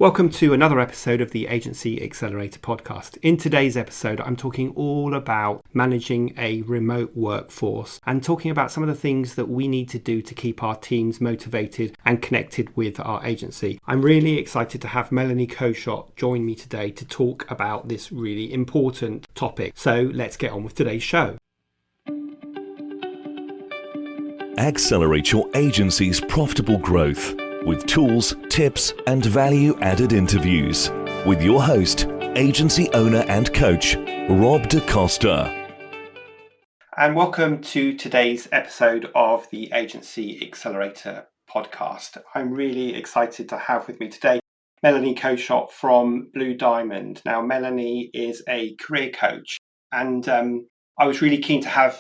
Welcome to another episode of the Agency Accelerator Podcast. In today's episode, I'm talking all about managing a remote workforce and talking about some of the things that we need to do to keep our teams motivated and connected with our agency. I'm really excited to have Melanie Coeshott join me today to talk about this really important topic. So let's get on with today's show. Accelerate your agency's profitable growth with tools, tips, and value-added interviews with your host, agency owner and coach, Rob DaCosta. And welcome to today's episode of the Agency Accelerator Podcast. I'm really excited to have with me today Melanie Coeshott from Blue Diamond. Now, Melanie is a career coach, and I was really keen to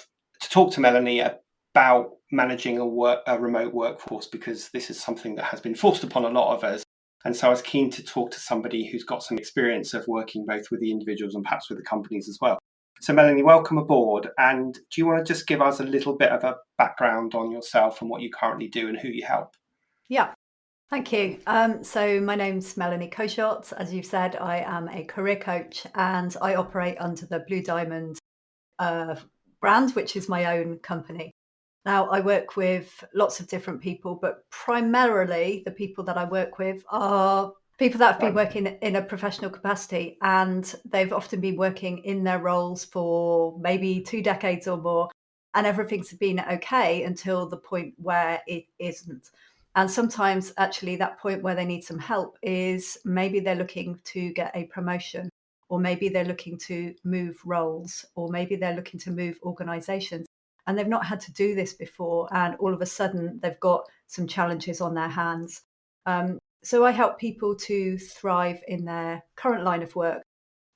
talk to Melanie about managing a remote workforce, because this is something that has been forced upon a lot of us. And so I was keen to talk to somebody who's got some experience of working both with the individuals and perhaps with the companies as well. So Melanie, welcome aboard. And do you want to just give us a little bit of a background on yourself and what you currently do and who you help? Yeah, thank you. So my name's Melanie Coeshott. As you've said, I am a career coach and I operate under the Blue Diamond brand, which is my own company. Now, I work with lots of different people, but primarily the people that I work with are people that have been working in a professional capacity, and they've often been working in their roles for maybe 2 decades or more, and everything's been okay until the point where it isn't. And sometimes actually that point where they need some help is maybe they're looking to get a promotion, or maybe they're looking to move roles, or maybe they're looking to move organizations. And they've not had to do this before, and all of a sudden they've got some challenges on their hands. So I help people to thrive in their current line of work,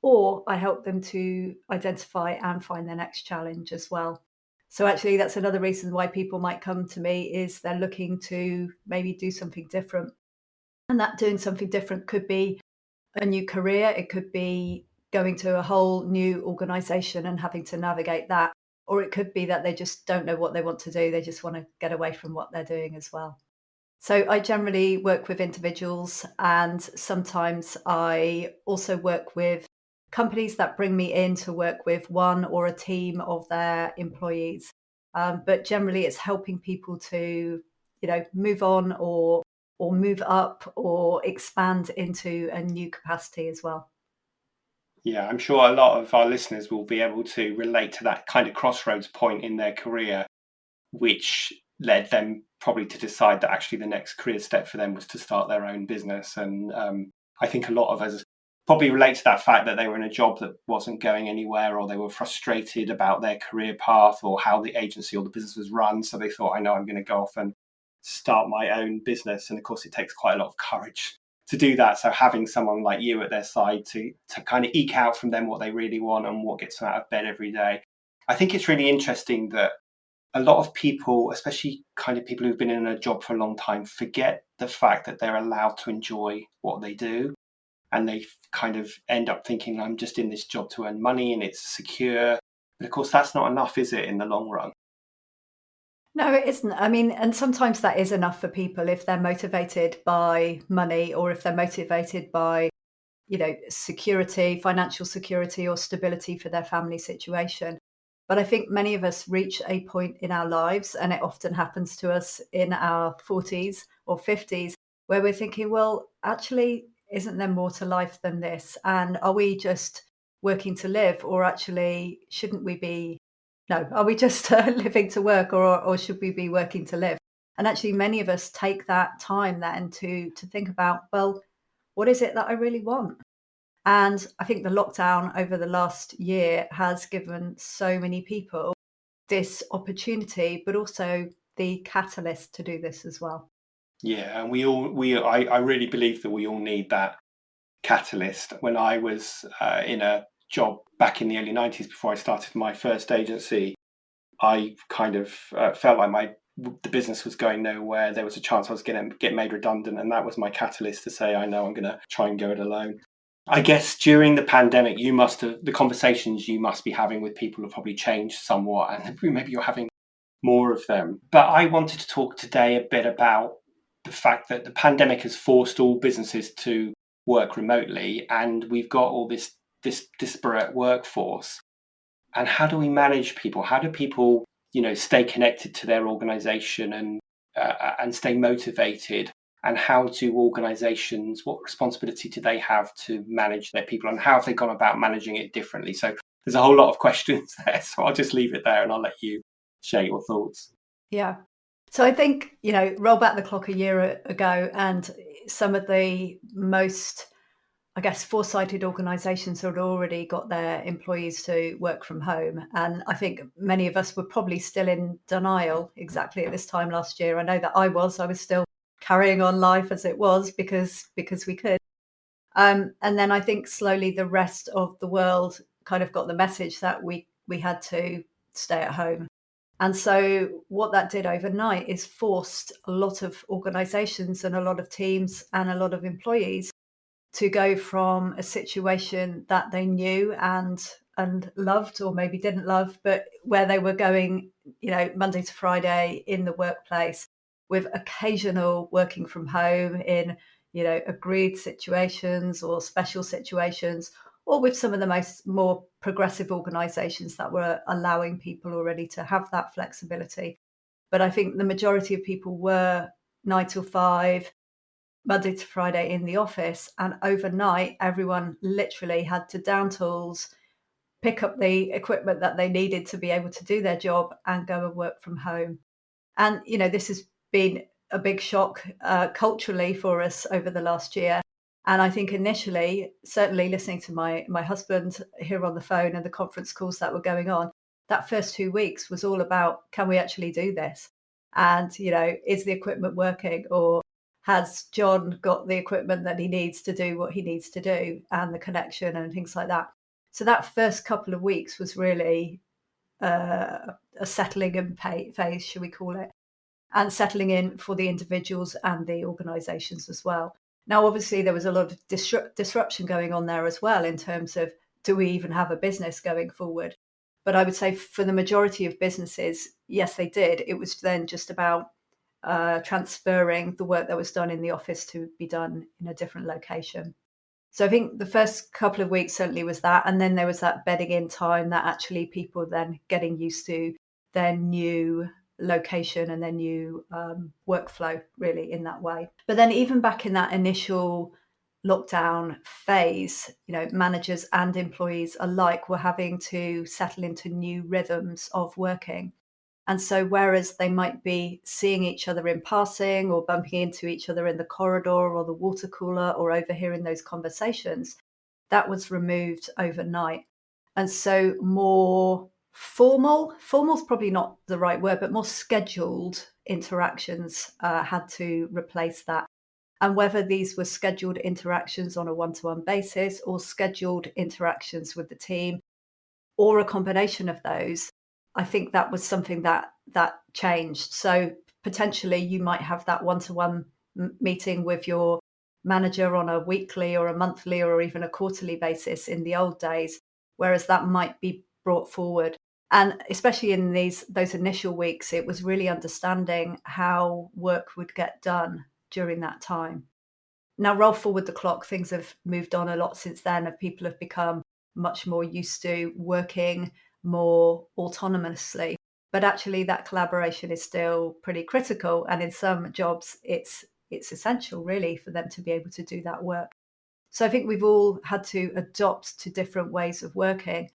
or I help them to identify and find their next challenge as well. So actually that's another reason why people might come to me, is they're looking to maybe do something different. And that doing something different could be a new career. It could be going to a whole new organization and having to navigate that. Or it could be that they just don't know what they want to do. They just want to get away from what they're doing as well. So I generally work with individuals, and sometimes I also work with companies that bring me in to work with one or a team of their employees. But generally it's helping people to, move on or move up or expand into a new capacity as well. Yeah, I'm sure a lot of our listeners will be able to relate to that kind of crossroads point in their career, which led them probably to decide that actually the next career step for them was to start their own business. And I think a lot of us probably relate to that fact that they were in a job that wasn't going anywhere, or they were frustrated about their career path or how the agency or the business was run. So they thought, I know I'm going to go off and start my own business. And of course, it takes quite a lot of courage to do that. So having someone like you at their side to kind of eke out from them what they really want and what gets them out of bed every day. I think it's really interesting that a lot of people, especially kind of people who've been in a job for a long time, forget the fact that they're allowed to enjoy what they do. And they kind of end up thinking, I'm just in this job to earn money and it's secure. But of course, that's not enough, is it, in the long run? No, it isn't. I mean, and sometimes that is enough for people if they're motivated by money, or if they're motivated by, security, financial security or stability for their family situation. But I think many of us reach a point in our lives, and it often happens to us in our 40s or 50s, where we're thinking, well, actually, isn't there more to life than this? And are we just working to live, or actually shouldn't we be? No, are we just living to work, or should we be working to live? And actually, many of us take that time then to think about, well, what is it that I really want? And I think the lockdown over the last year has given so many people this opportunity, but also the catalyst to do this as well. Yeah, and I really believe that we all need that catalyst. When I was in a job back in the early 90s, before I started my first agency, I kind of felt like the business was going nowhere. There was a chance I was going to get made redundant, and that was my catalyst to say, I know I'm going to try and go it alone. I guess during the pandemic, the conversations you must be having with people have probably changed somewhat, and maybe you're having more of them. But I wanted to talk today a bit about the fact that the pandemic has forced all businesses to work remotely, and we've got all this disparate workforce. And how do we manage people? How do people, stay connected to their organization and stay motivated? And how do organizations, what responsibility do they have to manage their people, and how have they gone about managing it differently? So there's a whole lot of questions there. So I'll just leave it there and I'll let you share your thoughts. Yeah. So I think, roll back the clock a year ago, and some of the most, I guess, foresighted organisations had already got their employees to work from home. And I think many of us were probably still in denial exactly at this time last year. I know that I was still carrying on life as it was because we could. And then I think slowly the rest of the world kind of got the message that we had to stay at home. And so what that did overnight is forced a lot of organizations and a lot of teams and a lot of employees to go from a situation that they knew and loved, or maybe didn't love, but where they were going, Monday to Friday in the workplace, with occasional working from home in, agreed situations or special situations, or with some of the more progressive organizations that were allowing people already to have that flexibility. But I think the majority of people were 9 till 5, Monday to Friday in the office, and overnight everyone literally had to down tools, pick up the equipment that they needed to be able to do their job, and go and work from home. And this has been a big shock culturally for us over the last year. And I think initially, certainly listening to my husband here on the phone and the conference calls that were going on, that first 2 weeks was all about, can we actually do this? And, is the equipment working? Or has John got the equipment that he needs to do what he needs to do, and the connection and things like that? So that first couple of weeks was really a settling in phase, should we call it, and settling in for the individuals and the organisations as well. Now, obviously, there was a lot of disruption going on there as well in terms of, do we even have a business going forward? But I would say for the majority of businesses, yes, they did. It was then just about transferring the work that was done in the office to be done in a different location. So I think the first couple of weeks certainly was that. And then there was that bedding in time, that actually people then getting used to their new location and their new workflow, really, in that way. But then even back in that initial lockdown phase, managers and employees alike were having to settle into new rhythms of working. And so whereas they might be seeing each other in passing or bumping into each other in the corridor or the water cooler or overhearing those conversations, that was removed overnight. And so more formal's probably not the right word, but more scheduled interactions had to replace that. And whether these were scheduled interactions on a one-to-one basis or scheduled interactions with the team, or a combination of those, I think that was something that changed. So potentially you might have that one-to-one meeting with your manager on a weekly or a monthly or even a quarterly basis in the old days, whereas that might be brought forward. And especially in those initial weeks, it was really understanding how work would get done during that time. Now, roll forward the clock, things have moved on a lot since then, and people have become much more used to working more autonomously. But actually that collaboration is still pretty critical. And in some jobs, it's essential really for them to be able to do that work. So I think we've all had to adopt to different ways of working.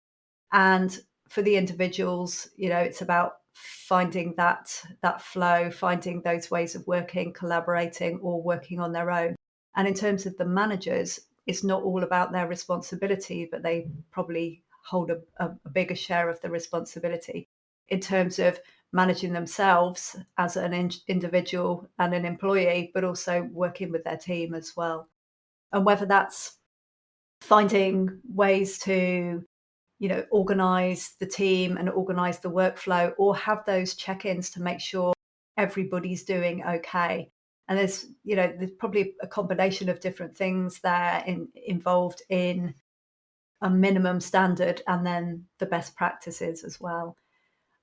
And for the individuals, it's about finding that flow, finding those ways of working, collaborating, or working on their own. And in terms of the managers, it's not all about their responsibility, but they probably hold a bigger share of the responsibility in terms of managing themselves as an individual and an employee, but also working with their team as well. And whether that's finding ways to, organize the team and organize the workflow, or have those check-ins to make sure everybody's doing okay. And there's probably a combination of different things there involved in a minimum standard and then the best practices as well.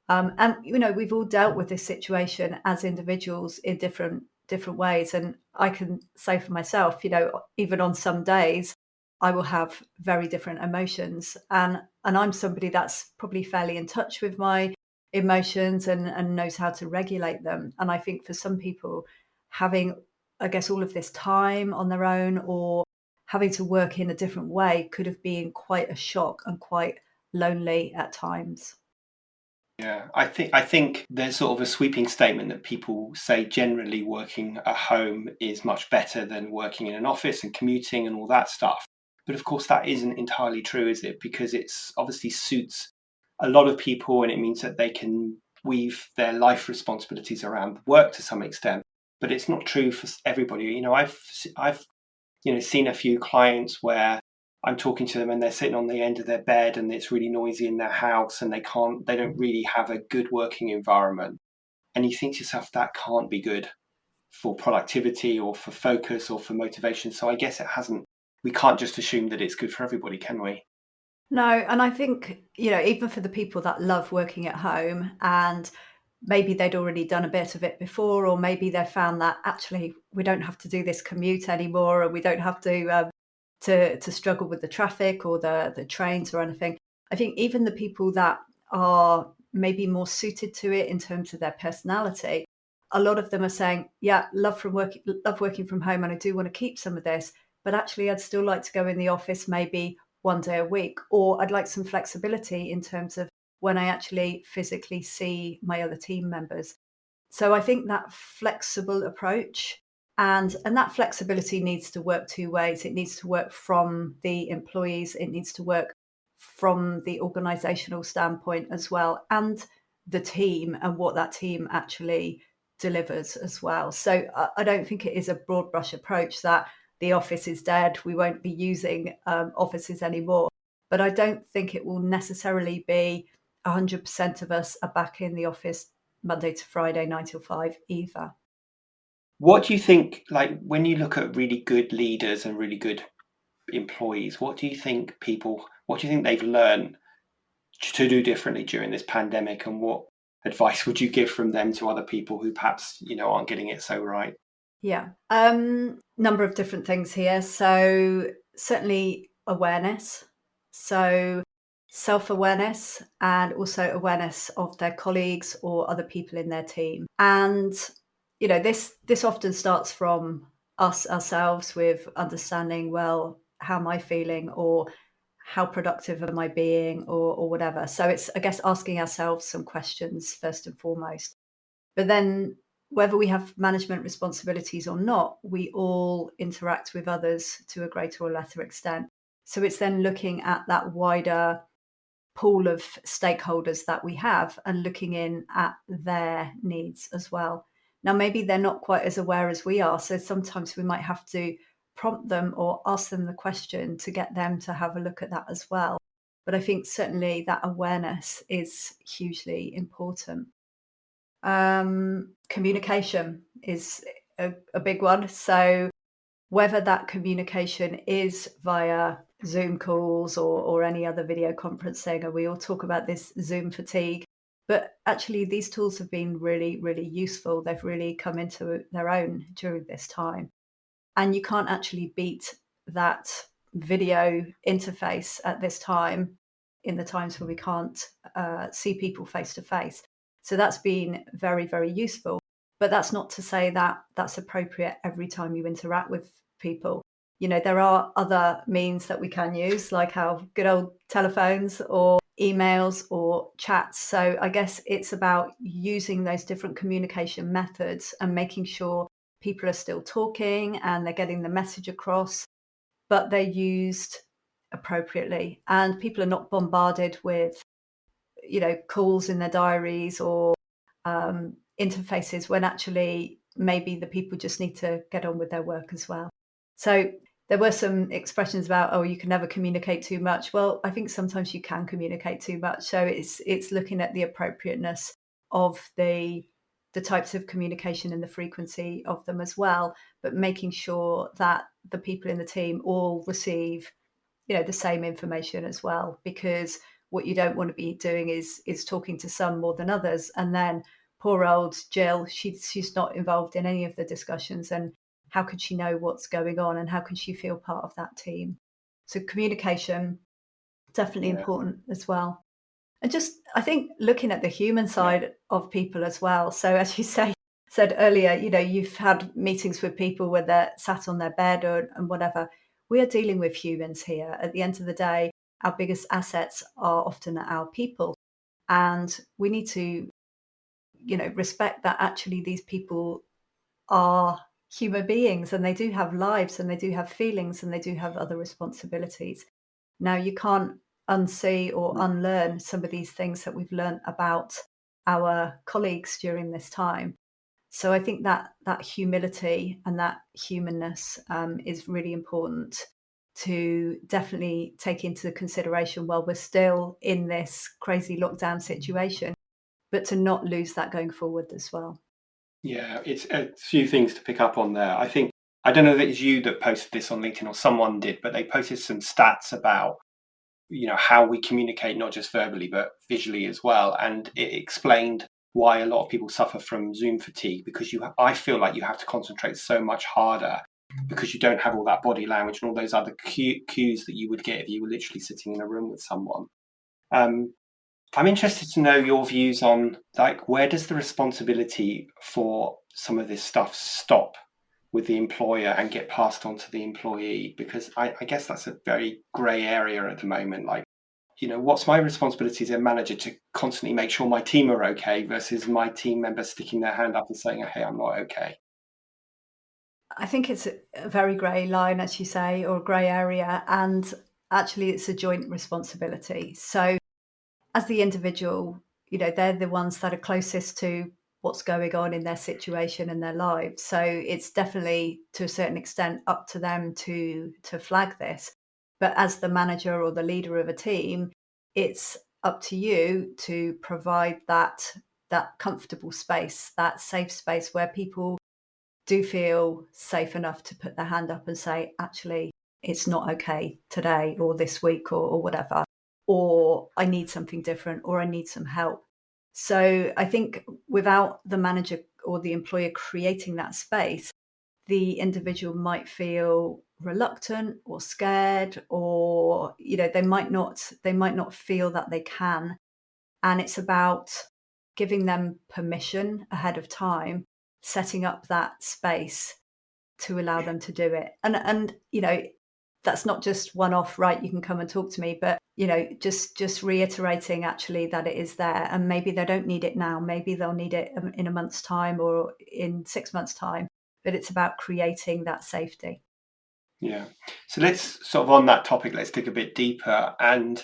And we've all dealt with this situation as individuals in different different ways. And I can say for myself, even on some days, I will have very different emotions. And I'm somebody that's probably fairly in touch with my emotions and knows how to regulate them. And I think for some people, having, I guess, all of this time on their own or having to work in a different way could have been quite a shock and quite lonely at times. Yeah, I think there's sort of a sweeping statement that people say generally working at home is much better than working in an office and commuting and all that stuff. But of course, that isn't entirely true, is it? Because it's obviously suits a lot of people, and it means that they can weave their life responsibilities around work to some extent. But it's not true for everybody. I've seen a few clients where I'm talking to them and they're sitting on the end of their bed and it's really noisy in their house and they don't really have a good working environment. And you think to yourself, that can't be good for productivity or for focus or for motivation. So I guess we can't just assume that it's good for everybody, can we? No, and I think, even for the people that love working at home and maybe they'd already done a bit of it before, or maybe they found that actually we don't have to do this commute anymore, and we don't have to struggle with the traffic or the trains or anything. I think even the people that are maybe more suited to it in terms of their personality, a lot of them are saying, "Yeah, love working from home, and I do want to keep some of this, but actually, I'd still like to go in the office maybe one day a week, or I'd like some flexibility in terms of when I actually physically see my other team members." So I think that flexible approach and that flexibility needs to work two ways. It needs to work from the employees, it needs to work from the organizational standpoint as well, and the team and what that team actually delivers as well. So I don't think it is a broad brush approach that the office is dead, we won't be using offices anymore. But I don't think it will necessarily be 100% of us are back in the office Monday to Friday, 9 till 5 either. What do you think, like when you look at really good leaders and really good employees, what do you think they've learned to do differently during this pandemic, and what advice would you give from them to other people who perhaps aren't getting it so right? Yeah. Number of different things here. So certainly awareness. So self-awareness and also awareness of their colleagues or other people in their team. And this often starts from us ourselves with understanding, well, how am I feeling, or how productive am I being, or whatever. So it's, I guess, asking ourselves some questions first and foremost. But then, whether we have management responsibilities or not, we all interact with others to a greater or lesser extent. So it's then looking at that wider pool of stakeholders that we have and looking in at their needs as well. Now, maybe they're not quite as aware as we are. So sometimes we might have to prompt them or ask them the question to get them to have a look at that as well. But I think certainly that awareness is hugely important. Communication is a big one. So whether that communication is via Zoom calls or any other video conferencing, and we all talk about this Zoom fatigue, but actually these tools have been really, really useful. They've really come into their own during this time. And you can't actually beat that video interface at this time in the times where we can't see people face to face. So that's been very, very useful. But that's not to say that that's appropriate every time you interact with people. There are other means that we can use, like our good old telephones or emails or chats. So I guess it's about using those different communication methods and making sure people are still talking and they're getting the message across, but they're used appropriately. And people are not bombarded with, calls in their diaries or interfaces when actually maybe the people just need to get on with their work as well. So there were some expressions about, oh, you can never communicate too much. Well, I think sometimes you can communicate too much. So it's looking at the appropriateness of the types of communication and the frequency of them as well, but making sure that the people in the team all receive, the same information as well, because what you don't want to be doing is talking to some more than others, and then poor old Jill, she's not involved in any of the discussions, and how could she know what's going on, and how can she feel part of that team? So communication, definitely Yeah. important as well. And just, I think, looking at the human Yeah. side of people as well. So as you said earlier, you've had meetings with people where they're sat on their bed and whatever. We are dealing with humans here. At the end of the day, our biggest assets are often our people. And we need to, respect that actually these people are human beings, and they do have lives, and they do have feelings, and they do have other responsibilities. Now, you can't unsee or unlearn some of these things that we've learned about our colleagues during this time. So I think that humility and that humanness is really important to definitely take into consideration while we're still in this crazy lockdown situation, but to not lose that going forward as well. Yeah, it's a few things to pick up on there. I don't know that it's you that posted this on LinkedIn or someone did, but they posted some stats about how we communicate, not just verbally but visually as well, and it explained why a lot of people suffer from Zoom fatigue, because I feel like you have to concentrate so much harder because you don't have all that body language and all those other cues that you would get if you were literally sitting in a room with someone. I'm interested to know your views on, like, where does the responsibility for some of this stuff stop with the employer and get passed on to the employee? Because I guess that's a very grey area at the moment. Like, what's my responsibility as a manager to constantly make sure my team are okay versus my team members sticking their hand up and saying, hey, I'm not okay? I think it's a very grey line, as you say, or a grey area. And actually, it's a joint responsibility. So as the individual, they're the ones that are closest to what's going on in their situation and their lives. So it's definitely, to a certain extent, up to them to flag this. But as the manager or the leader of a team, it's up to you to provide that comfortable space, that safe space where people do feel safe enough to put their hand up and say, actually, it's not okay today or this week or whatever, or I need something different, or I need some help. So I think without the manager or the employer creating that space, the individual might feel reluctant or scared, or they might not feel that they can. And it's about giving them permission ahead of time, setting up that space to allow them to do it. And that's not just one off, right? You can come and talk to me, but just reiterating actually that it is there, and maybe they don't need it now. Maybe they'll need it in a month's time or in 6 months' time. But it's about creating that safety. Yeah. So let's sort of, on that topic, let's dig a bit deeper. And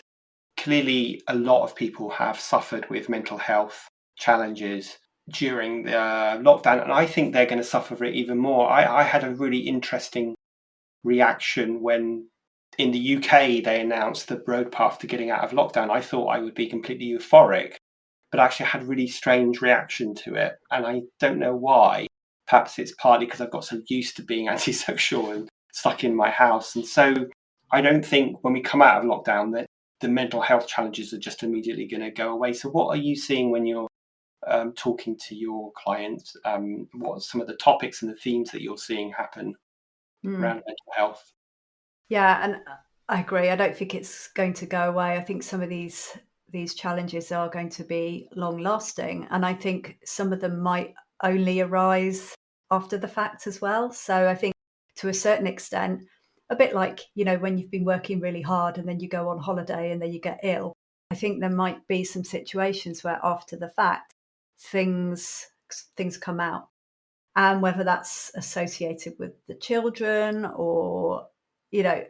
clearly, a lot of people have suffered with mental health challenges during the lockdown, and I think they're going to suffer it even more. I had a really interesting reaction when in the UK they announced the road path to getting out of lockdown. I thought I would be completely euphoric, but actually had a really strange reaction to it, and I don't know why. Perhaps it's partly because I've got so used to being antisocial and stuck in my house, and so I don't think when we come out of lockdown that the mental health challenges are just immediately going to go away. So what are you seeing when you're talking to your clients? What are some of the topics and the themes that you're seeing happen Mm. around mental health? Yeah, and I agree. I don't think it's going to go away. I think some of these challenges are going to be long lasting, and I think some of them might only arise after the fact as well. So I think, to a certain extent, a bit like, when you've been working really hard and then you go on holiday and then you get ill. I think there might be some situations where after the fact things things come out, and whether that's associated with the children or, you know,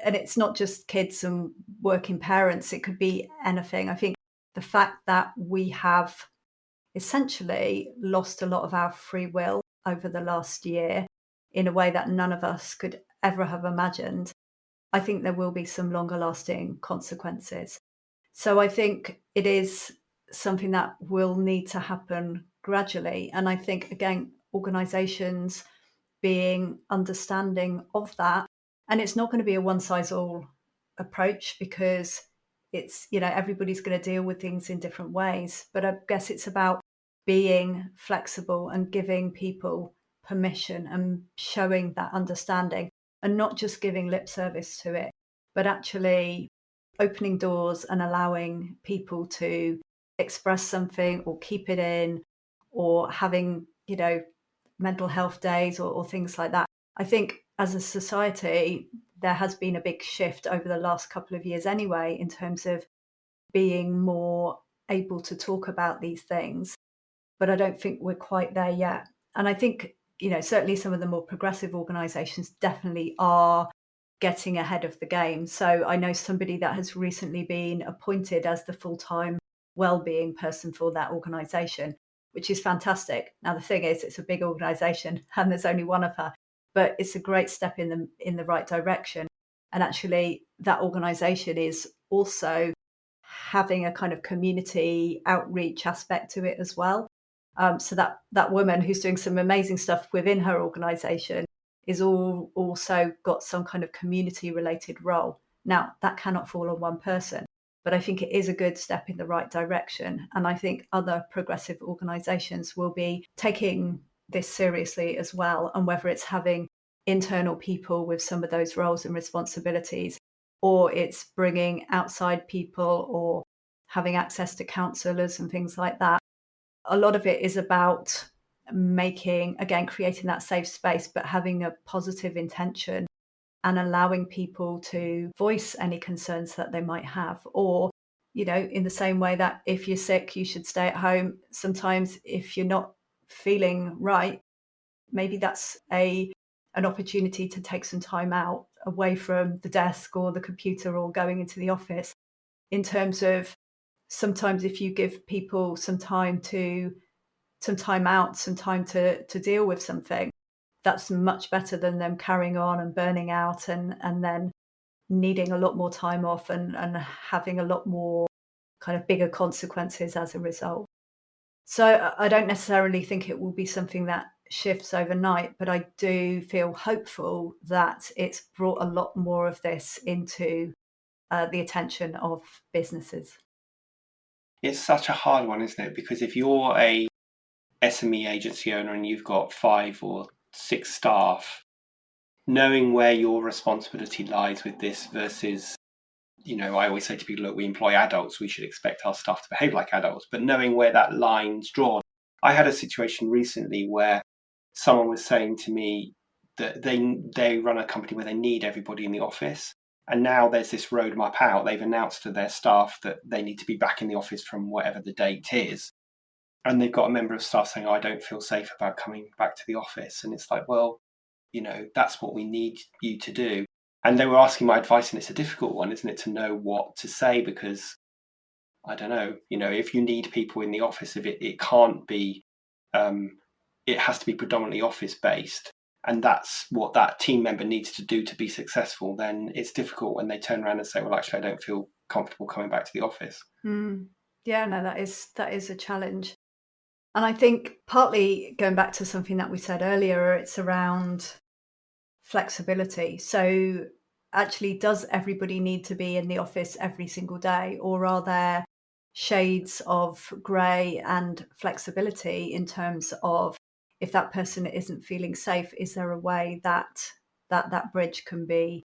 and it's not just kids and working parents, it could be anything. I think the fact that we have essentially lost a lot of our free will over the last year in a way that none of us could ever have imagined, I think there will be some longer lasting consequences. So I think it is something that will need to happen gradually. And I think, again, organizations being understanding of that. And it's not going to be a one size all approach, because it's, everybody's going to deal with things in different ways. But I guess it's about being flexible and giving people permission and showing that understanding, and not just giving lip service to it, but actually opening doors and allowing people to express something or keep it in, or having, mental health days or things like that. I think as a society, there has been a big shift over the last couple of years anyway, in terms of being more able to talk about these things. But I don't think we're quite there yet. And I think, certainly some of the more progressive organizations definitely are getting ahead of the game. So I know somebody that has recently been appointed as the full-time well-being person for that organization, which is fantastic. Now the thing is, it's a big organization and there's only one of her, but it's a great step in the right direction. And actually that organization is also having a kind of community outreach aspect to it as well. So that woman who's doing some amazing stuff within her organization is also got some kind of community related role. Now that cannot fall on one person, but I think it is a good step in the right direction. And I think other progressive organizations will be taking this seriously as well. And whether it's having internal people with some of those roles and responsibilities, or it's bringing outside people, or having access to counselors and things like that. A lot of it is about creating that safe space, but having a positive intention and allowing people to voice any concerns that they might have. Or, in the same way that if you're sick, you should stay at home. Sometimes if you're not feeling right, maybe that's an opportunity to take some time out away from the desk or the computer or going into the office, in terms of sometimes if you give people some time out, some time to deal with something, that's much better than them carrying on and burning out and then needing a lot more time off and having a lot more kind of bigger consequences as a result. So I don't necessarily think it will be something that shifts overnight, but I do feel hopeful that it's brought a lot more of this into the attention of businesses. It's such a hard one, isn't it? Because if you're a SME agency owner and you've got 5 or 6 staff, knowing where your responsibility lies with this versus, I always say to people, look, we employ adults, we should expect our staff to behave like adults, but knowing where that line's drawn. I had a situation recently where someone was saying to me that they run a company where they need everybody in the office. And now there's this roadmap out. They've announced to their staff that they need to be back in the office from whatever the date is. And they've got a member of staff saying, I don't feel safe about coming back to the office. And it's like, well, that's what we need you to do. And they were asking my advice, and it's a difficult one, isn't it, to know what to say, because I don't know, if you need people in the office, if it can't be, it has to be predominantly office based, and that's what that team member needs to do to be successful, then it's difficult when they turn around and say, well, actually, I don't feel comfortable coming back to the office. Yeah, no, that is a challenge. And I think partly going back to something that we said earlier, it's around flexibility. So actually, does everybody need to be in the office every single day, or are there shades of grey and flexibility in terms of, if that person isn't feeling safe, is there a way that bridge can be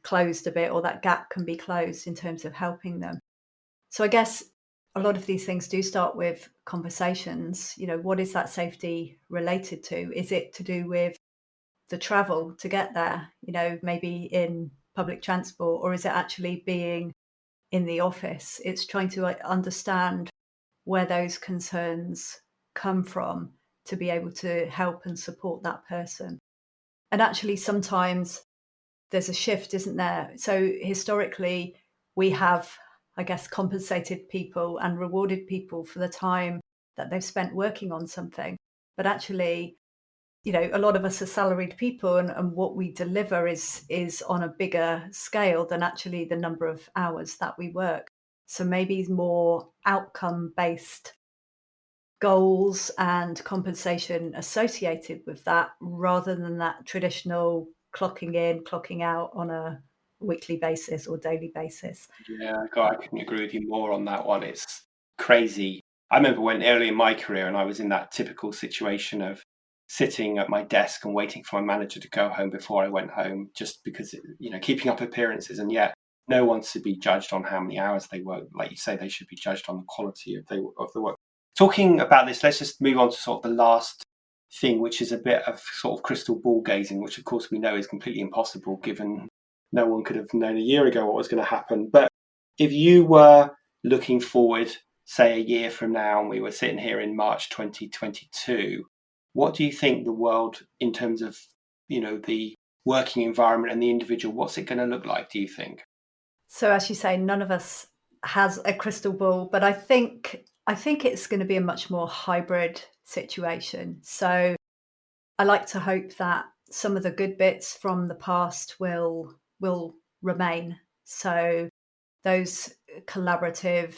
closed a bit, or that gap can be closed in terms of helping them? So I guess a lot of these things do start with conversations. What is that safety related to? Is it to do with the travel to get there, maybe in public transport, or is it actually being in the office? It's trying to understand where those concerns come from to be able to help and support that person. And actually, sometimes there's a shift, isn't there? So historically, we have, I guess, compensated people and rewarded people for the time that they've spent working on something. But actually, a lot of us are salaried people, and what we deliver is on a bigger scale than actually the number of hours that we work. So maybe more outcome based goals and compensation associated with that, rather than that traditional clocking in, clocking out on a weekly basis or daily basis. Yeah, God, I couldn't agree with you more on that one. It's crazy I remember when early in my career, and I was in that typical situation of sitting at my desk and waiting for my manager to go home before I went home, just because, keeping up appearances. And yet no one's to be judged on how many hours they work. Like you say, they should be judged on the quality of the work. Talking about this, let's just move on to sort of the last thing, which is a bit of sort of crystal ball gazing, which of course we know is completely impossible, given no one could have known a year ago what was going to happen. But if you were looking forward, say a year from now, and we were sitting here in March 2022, what do you think the world, in terms of, the working environment and the individual, what's it going to look like, do you think? So as you say, none of us has a crystal ball, but I think it's going to be a much more hybrid situation. So I like to hope that some of the good bits from the past will remain. So those collaborative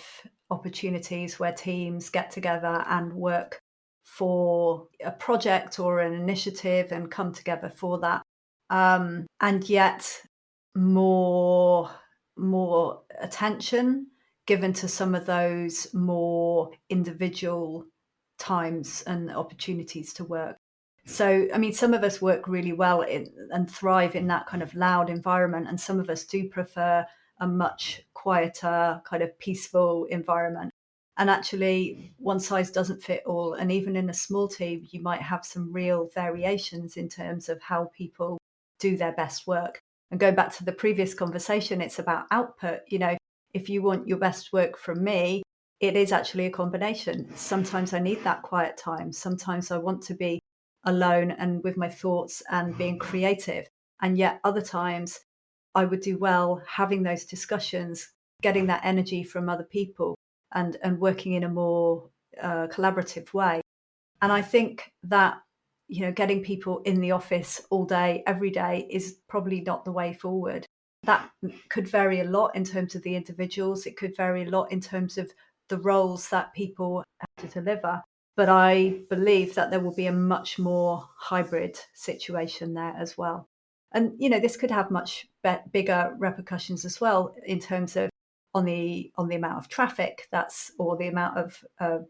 opportunities where teams get together and work for a project or an initiative and come together for that. And yet more attention given to some of those more individual times and opportunities to work. So, I mean, some of us work really well and thrive in that kind of loud environment, and some of us do prefer a much quieter, kind of peaceful environment. And actually, one size doesn't fit all. And even in a small team, you might have some real variations in terms of how people do their best work. And going back to the previous conversation, it's about output. If you want your best work from me, it is actually a combination. Sometimes I need that quiet time. Sometimes I want to be alone and with my thoughts and being creative. And yet other times I would do well having those discussions, getting that energy from other people and working in a more collaborative way. And I think that, getting people in the office all day, every day is probably not the way forward. That could vary a lot in terms of the individuals. It could vary a lot in terms of the roles that people have to deliver. But I believe that there will be a much more hybrid situation there as well. And, this could have much bigger repercussions as well in terms of on the amount of traffic or the amount of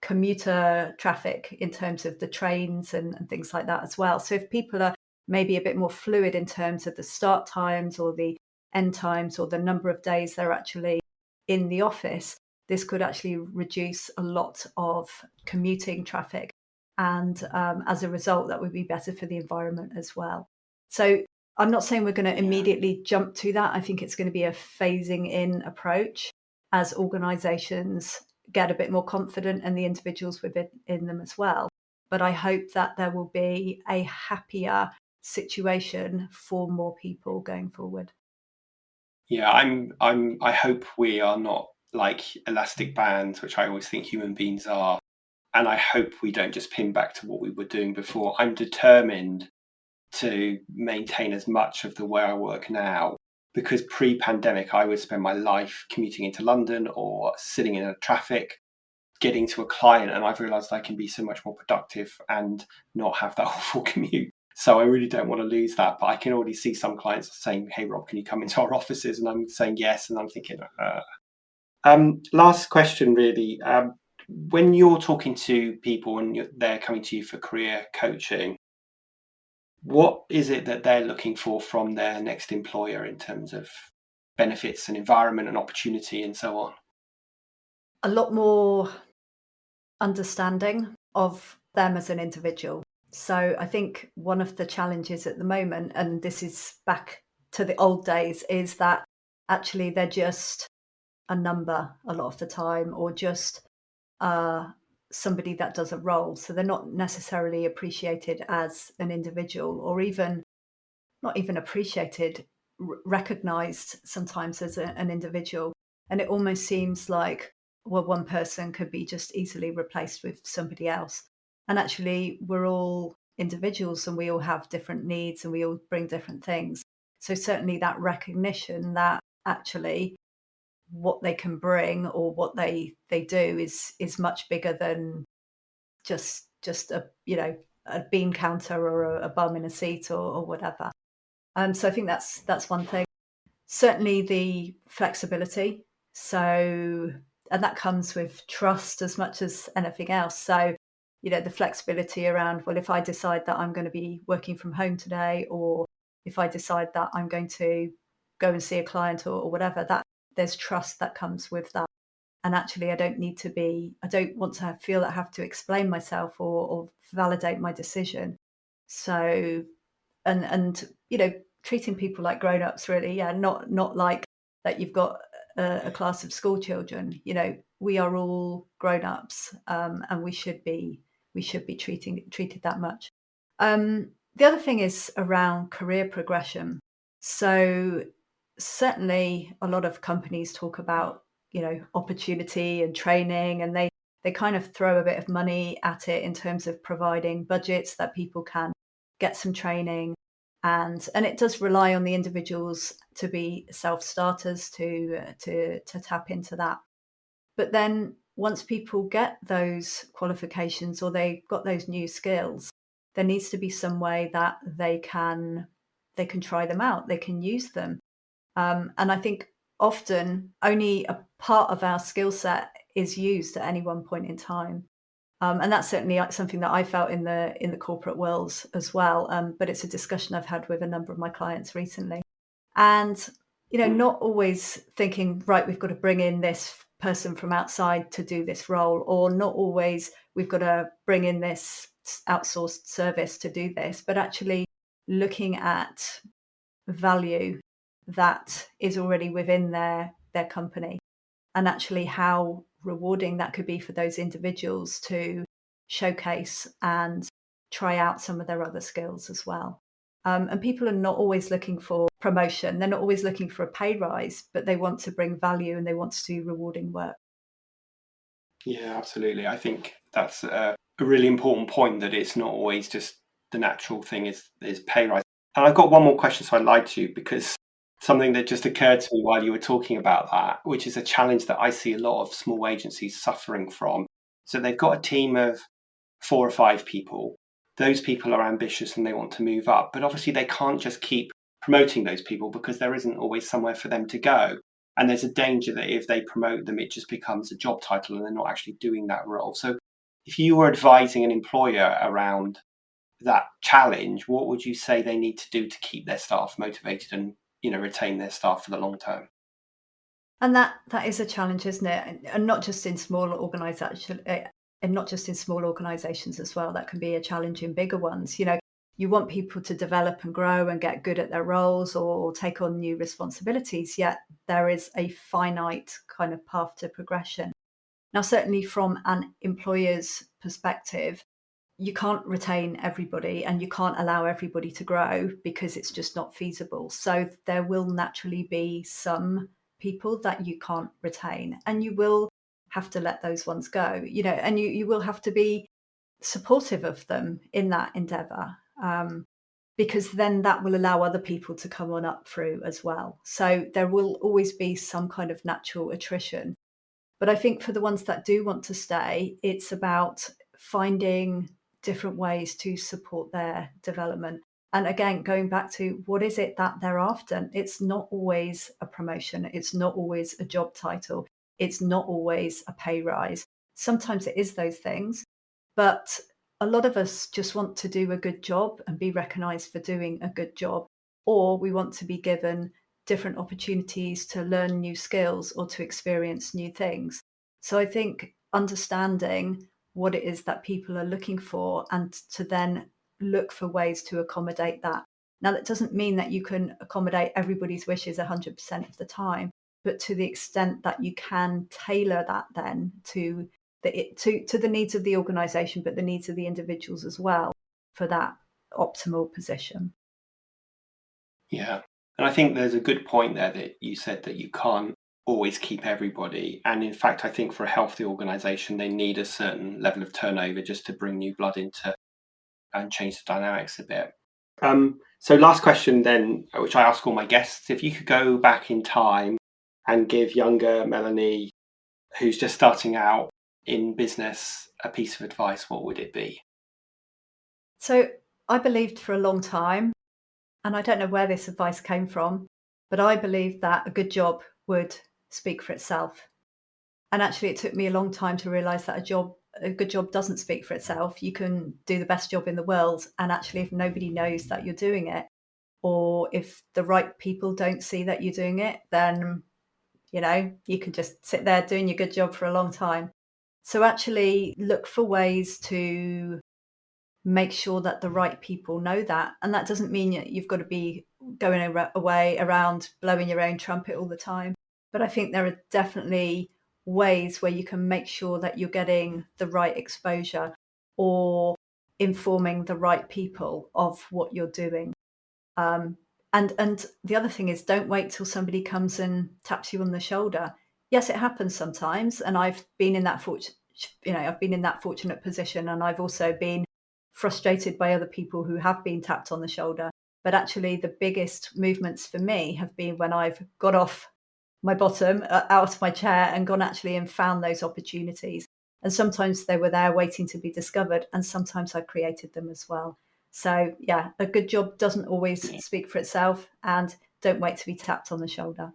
commuter traffic in terms of the trains and things like that as well. So if people are maybe a bit more fluid in terms of the start times or the end times or the number of days they're actually in the office, this could actually reduce a lot of commuting traffic. And as a result, that would be better for the environment as well. So I'm not saying we're going to immediately jump to that. I think it's going to be a phasing in approach as organizations get a bit more confident and the individuals within them as well. But I hope that there will be a happier situation for more people going forward. Yeah, I hope we are not like elastic bands, which I always think human beings are. And I hope we don't just pin back to what we were doing before. I'm determined to maintain as much of the way I work now, because pre-pandemic, I would spend my life commuting into London or sitting in a traffic, getting to a client. And I've realized I can be so much more productive and not have that awful commute. So I really don't want to lose that. But I can already see some clients saying, "Hey, Rob, can you come into our offices?" And I'm saying yes. And I'm thinking, last question, really. When you're talking to people and they're coming to you for career coaching, what is it that they're looking for from their next employer in terms of benefits and environment and opportunity and so on? A lot more understanding of them as an individual. So I think one of the challenges at the moment, and this is back to the old days, is that actually they're just a number a lot of the time, or just somebody that does a role. So they're not necessarily appreciated as an individual, or even not even appreciated, recognized sometimes as an individual. And it almost seems like, well, one person could be just easily replaced with somebody else. And actually, we're all individuals and we all have different needs and we all bring different things. So certainly that recognition that actually what they can bring or what they do is much bigger than just a a bean counter or a bum in a seat or whatever. So I think that's one thing. Certainly the flexibility. So that comes with trust as much as anything else. So, the flexibility around, well, if I decide that I'm going to be working from home today, or if I decide that I'm going to go and see a client or whatever, that there's trust that comes with that. And actually, I don't want to feel that I have to explain myself or validate my decision. So, and treating people like grown-ups, really, yeah, not like that you've got a class of school children. We are all grown-ups, and we should be treated that much. The other thing is around career progression. So certainly a lot of companies talk about, opportunity and training, and they kind of throw a bit of money at it in terms of providing budgets that people can get some training. And it does rely on the individuals to be self-starters to tap into that. But then once people get those qualifications or they've got those new skills, there needs to be some way that they can try them out, they can use them. And I think often only a part of our skill set is used at any one point in time. And that's certainly something that I felt in the corporate world as well. But it's a discussion I've had with a number of my clients recently. And, not always thinking, right, we've got to bring in this person from outside to do this role, or not always we've got to bring in this outsourced service to do this, but actually looking at value that is already within their company, and actually how rewarding that could be for those individuals to showcase and try out some of their other skills as well. And people are not always looking for promotion. They're not always looking for a pay rise, but they want to bring value and they want to do rewarding work. Yeah, absolutely. I think that's a really important point, that it's not always just the natural thing is pay rise. And I've got one more question, so I'd like to, because something that just occurred to me while you were talking about that, which is a challenge that I see a lot of small agencies suffering from. So they've got a team of 4 or 5 people. Those people are ambitious and they want to move up, but obviously they can't just keep promoting those people because there isn't always somewhere for them to go. And there's a danger that if they promote them, it just becomes a job title and they're not actually doing that role. So if you were advising an employer around that challenge, what would you say they need to do to keep their staff motivated and, retain their staff for the long term? And that is a challenge, isn't it? And not just in small organisations, and not just in small organisations as well. That can be a challenge in bigger ones. You want people to develop and grow and get good at their roles or take on new responsibilities, yet there is a finite kind of path to progression. Now, certainly from an employer's perspective, you can't retain everybody and you can't allow everybody to grow because it's just not feasible. So there will naturally be some people that you can't retain, and you will have to let those ones go, and you will have to be supportive of them in that endeavour, because then that will allow other people to come on up through as well. So there will always be some kind of natural attrition. But I think for the ones that do want to stay, it's about finding different ways to support their development. And again, going back to what is it that they're after? It's not always a promotion. It's not always a job title. It's not always a pay rise. Sometimes it is those things, but a lot of us just want to do a good job and be recognised for doing a good job, or we want to be given different opportunities to learn new skills or to experience new things. So I think understanding what it is that people are looking for and to then look for ways to accommodate that. Now, that doesn't mean that you can accommodate everybody's wishes 100% of the time, but to the extent that you can tailor that then to the needs of the organisation, but the needs of the individuals as well for that optimal position. Yeah. And I think there's a good point there that you said, that you can't always keep everybody. And in fact, I think for a healthy organisation, they need a certain level of turnover just to bring new blood into and change the dynamics a bit. So last question then, which I ask all my guests, if you could go back in time and give younger Melanie, who's just starting out in business, a piece of advice, what would it be? So I believed for a long time, and I don't know where this advice came from, but I believed that a good job would speak for itself. And actually, it took me a long time to realize that a good job doesn't speak for itself. You can do the best job in the world, and actually, if nobody knows that you're doing it, or if the right people don't see that you're doing it, then you can just sit there doing your good job for a long time. So actually, look for ways to make sure that the right people know that, and that doesn't mean you've got to be going away around blowing your own trumpet all the time. But I think there are definitely ways where you can make sure that you're getting the right exposure or informing the right people of what you're doing. And the other thing is, don't wait till somebody comes and taps you on the shoulder. Yes, it happens sometimes, and I've been in that fortunate position, and I've also been frustrated by other people who have been tapped on the shoulder. But actually, the biggest movements for me have been when I've got off my bottom, out of my chair, and gone actually and found those opportunities. And sometimes they were there waiting to be discovered, and sometimes I created them as well. So yeah, a good job doesn't always speak for itself, and don't wait to be tapped on the shoulder.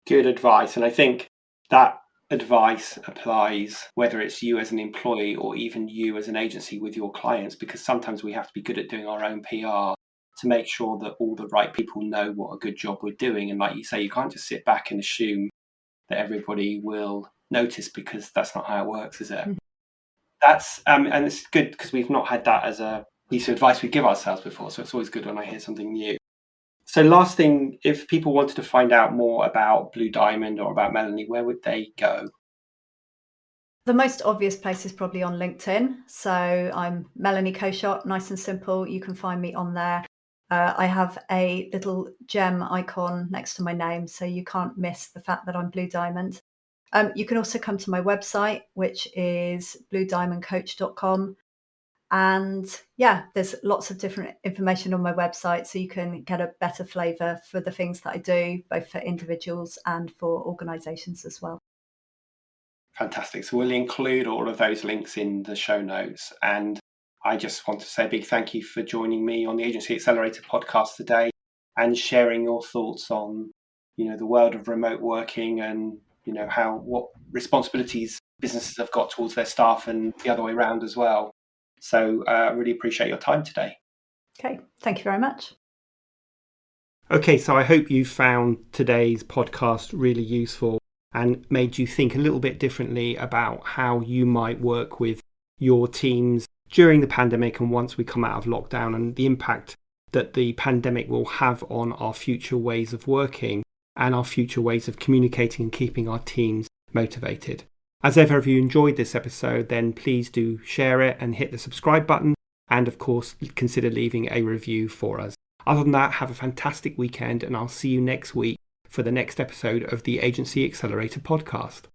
Good advice. And I think that advice applies whether it's you as an employee or even you as an agency with your clients, because sometimes we have to be good at doing our own PR to make sure that all the right people know what a good job we're doing. And like you say, you can't just sit back and assume that everybody will notice, because that's not how it works, is it? Mm-hmm. That's and it's good because we've not had that as a piece of advice we give ourselves before. So it's always good when I hear something new. So last thing, if people wanted to find out more about Blue Diamond or about Melanie, where would they go? The most obvious place is probably on LinkedIn. So I'm Melanie Coeshott, nice and simple. You can find me on there. I have a little gem icon next to my name, so you can't miss the fact that I'm Blue Diamond. You can also come to my website, which is bluediamondcoach.com. And yeah, there's lots of different information on my website, so you can get a better flavour for the things that I do, both for individuals and for organisations as well. Fantastic. So we'll include all of those links in the show notes. And I just want to say a big thank you for joining me on the Agency Accelerator podcast today and sharing your thoughts on, the world of remote working and, what responsibilities businesses have got towards their staff and the other way around as well. So I really appreciate your time today. Okay, thank you very much. Okay, so I hope you found today's podcast really useful and made you think a little bit differently about how you might work with your teams during the pandemic and once we come out of lockdown, and the impact that the pandemic will have on our future ways of working and our future ways of communicating and keeping our teams motivated. As ever, if you enjoyed this episode, then please do share it and hit the subscribe button. And of course, consider leaving a review for us. Other than that, have a fantastic weekend, and I'll see you next week for the next episode of the Agency Accelerator Podcast.